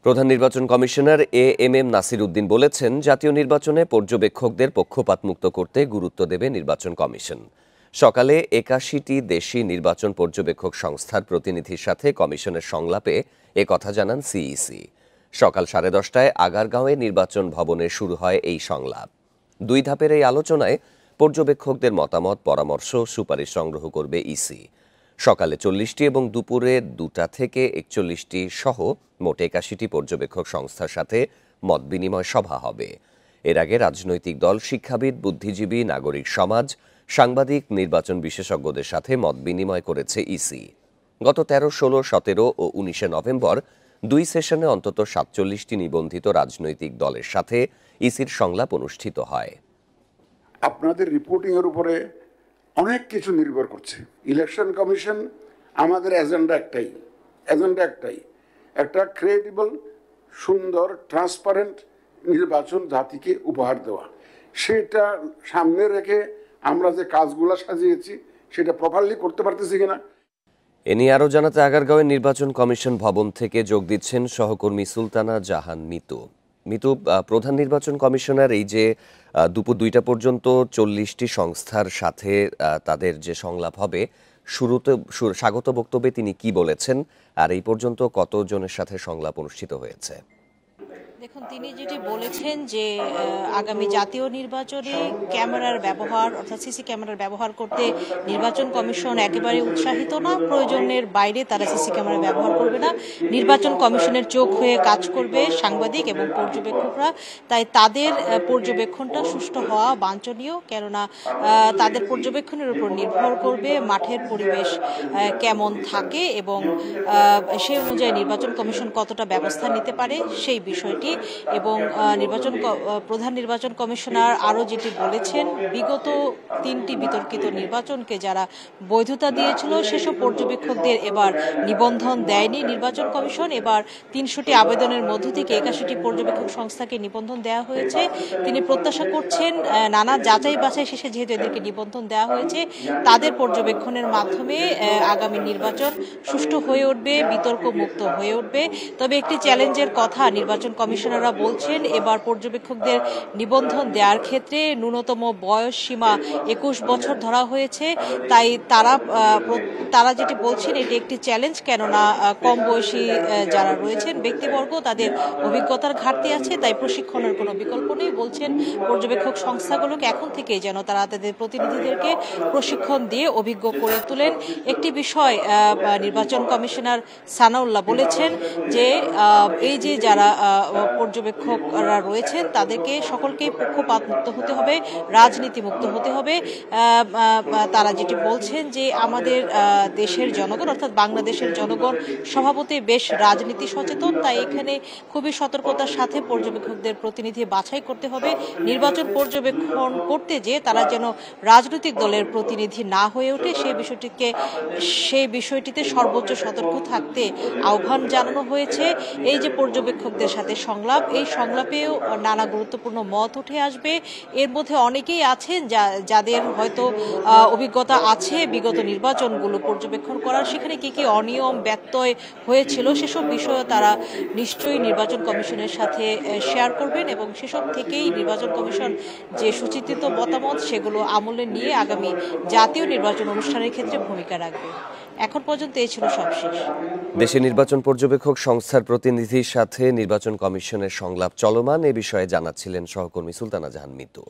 প্রধান নির্বাচন commissioner AMM Nasir Uddin বলেছেন, জাতীয় নির্বাচনে পর্যবেক্ষকদের পক্ষপাতমুক্ত করতে গুরুত্ব দেবে নির্বাচন কমিশন। সকালে ৮১টি দেশি নির্বাচন পর্যবেক্ষক সংস্থার প্রতিনিধির সাথে কমিশনের সংলাপে কথা জানান সিইসি। সকাল 10:30টায় আগারগাঁওয়ে নির্বাচন ভবনে শুরু হয় এই সংলাপ। 2 ধাপের এই আলোচনায় পর্যবেক্ষকদের মতামত, পরামর্শ, সুপারিশ সংগ্রহ করবে ইসি। সকালে 40টি এবং দুপুরে 2টা থেকে 41টি সহ মোট 81টি পর্যবেক্ষক সংস্থার সাথে মত বিনিময় সভা হবে। এর আগে রাজনৈতিক দল, শিক্ষাবিদ, বুদ্ধিজীবী, নাগরিক সমাজ, সাংবাদিক, নির্বাচন বিশেষজ্ঞদের সাথে মত বিনিময় করেছে ইসি। গত 13, 16, 17 ও 19 নভেম্বর 2 সেশনে অন্তত 47টি নিবন্ধিত রাজনৈতিক দলের সাথে ইসির সংলাপ অনুষ্ঠিত হয়। আপনাদের রিপোর্টিং এর উপরে অনেক কিছু নির্ভর করছে। ইলেকশন কমিশন আমাদের এজেন্ডা একটাই, একটা ক্রেডিবল, সুন্দর, ট্রান্সপারেন্ট নির্বাচন জাতিকে উপহার দেওয়া। সেটা সামনে রেখে আমরা যে কাজগুলো সাজিয়েছি সেটা প্রপারলি করতে পারতেছি কিনা। এ নিয়ে আরও জানাতে আগারগাঁওয়ের নির্বাচন কমিশন ভবন থেকে যোগ দিচ্ছেন সহকর্মী সুলতানা জাহান মিতু। প্রধান নির্বাচন কমিশনার এই যে দুপুর 2টা পর্যন্ত 40টি সংস্থার সাথে তাদের যে সংলাপ হবে, শুরুতে স্বাগত বক্তব্যে তিনি কি বলেছেন, আর এই পর্যন্ত কতজনের সাথে সংলাপ অনুষ্ঠিত হয়েছে? দেখুন, তিনি যেটি বলেছেন যে আগামী জাতীয় নির্বাচনে ক্যামেরার ব্যবহার, অর্থাৎ সিসি ক্যামেরার ব্যবহার করতে নির্বাচন কমিশন একেবারে উৎসাহিত না। প্রয়োজনের বাইরে তারা সিসি ক্যামেরা ব্যবহার করবে না। নির্বাচন কমিশনের চোখ হয়ে কাজ করবে সাংবাদিক এবং পর্যবেক্ষকরা। তাই তাদের পর্যবেক্ষণটা সুষ্ঠু হওয়া বাঞ্ছনীয়, কেননা তাদের পর্যবেক্ষণের উপর নির্ভর করবে মাঠের পরিবেশ কেমন থাকে এবং সেই অনুযায়ী নির্বাচন কমিশন কতটা ব্যবস্থা নিতে পারে সেই বিষয়টি। এবং প্রধান নির্বাচন কমিশনার আরও যেটি বলেছেন, বিগত 3টি বিতর্কিত নির্বাচনকে যারা বৈধতা দিয়েছিল সেসব পর্যবেক্ষকদের এবার নিবন্ধন দেয়নি নির্বাচন কমিশন। এবার 300টি আবেদনের মধ্য থেকে 81টি পর্যবেক্ষক সংস্থাকে নিবন্ধন দেওয়া হয়েছে। তিনি প্রত্যাশা করছেন নানা যাচাই বাছাই শেষে যেহেতু এদেরকে নিবন্ধন দেওয়া হয়েছে, তাদের পর্যবেক্ষণের মাধ্যমে আগামী নির্বাচন সুষ্ঠু হয়ে উঠবে, বিতর্ক মুক্ত হয়ে উঠবে। তবে একটি চ্যালেঞ্জের কথা নির্বাচন কমিশনাররা বলছেন, এবার পর্যবেক্ষকদের নিবন্ধন দেওয়ার ক্ষেত্রে ন্যূনতম বয়স সীমা 21 বছর ধরা হয়েছে। তাই তারা যেটি বলছেন এটি একটি চ্যালেঞ্জ, কেননা কম বয়সী যারা রয়েছেন ব্যক্তিবর্গ তাদের অভিজ্ঞতার ঘাটতি আছে। তাই প্রশিক্ষণের কোনো বিকল্প নেই। বলছেন পর্যবেক্ষক সংস্থাগুলোকে এখন থেকে যেন তারা তাদের প্রতিনিধিদেরকে প্রশিক্ষণ দিয়ে অভিজ্ঞ করে তোলেন। একটি বিষয় নির্বাচন কমিশনার সানাউল্লাহ বলেছেন যে এই যে যারা পর্যবেক্ষকরা রয়েছেন তাদেরকে সকলকেই পক্ষপাত মুক্ত হতে হবে, রাজনীতি মুক্ত হতে হবে। তারা যেটি বলছেন যে আমাদের দেশের জনগণ, অর্থাৎ বাংলাদেশের জনগণ স্বভাবতই বেশ রাজনীতি সচেতন। তাই এখানে খুবই সতর্কতার সাথে পর্যবেক্ষকদের প্রতিনিধি বাছাই করতে হবে। নির্বাচন পর্যবেক্ষণ করতে যে তারা যেন রাজনৈতিক দলের প্রতিনিধি না হয়ে ওঠে সেই বিষয়টিতে সর্বোচ্চ সতর্ক থাকতে আহ্বান জানানো হয়েছে। এই যে পর্যবেক্ষকদের সাথে সংলাপ, এই সংলাপেও নানা গুরুত্বপূর্ণ মত উঠে আসবে। এর মধ্যে অনেকেই আছেন যাদের হয়তো অভিজ্ঞতা আছে বিগত নির্বাচনগুলো পর্যবেক্ষণ করার, সেখানে কি কি অনিয়ম ব্যত্যয় হয়েছিল সেসব বিষয়ে তারা নিশ্চয়ই নির্বাচন কমিশনের সাথে শেয়ার করবেন এবং সেসব থেকেই নির্বাচন কমিশন যে সুচিন্তিত মতামত সেগুলো আমলে নিয়ে আগামী জাতীয় নির্বাচন অনুষ্ঠানের ক্ষেত্রে ভূমিকা রাখবে। এখন পর্যন্ত এই ছিল সবশেষ। দেশে নির্বাচন পর্যবেক্ষক সংস্থার প্রতিনিধির সাথে নির্বাচন কমিশনের সংলাপ চলমান, এ বিষয়ে জানাচ্ছিলেন সহকর্মী সুলতানা জাহান মিতু।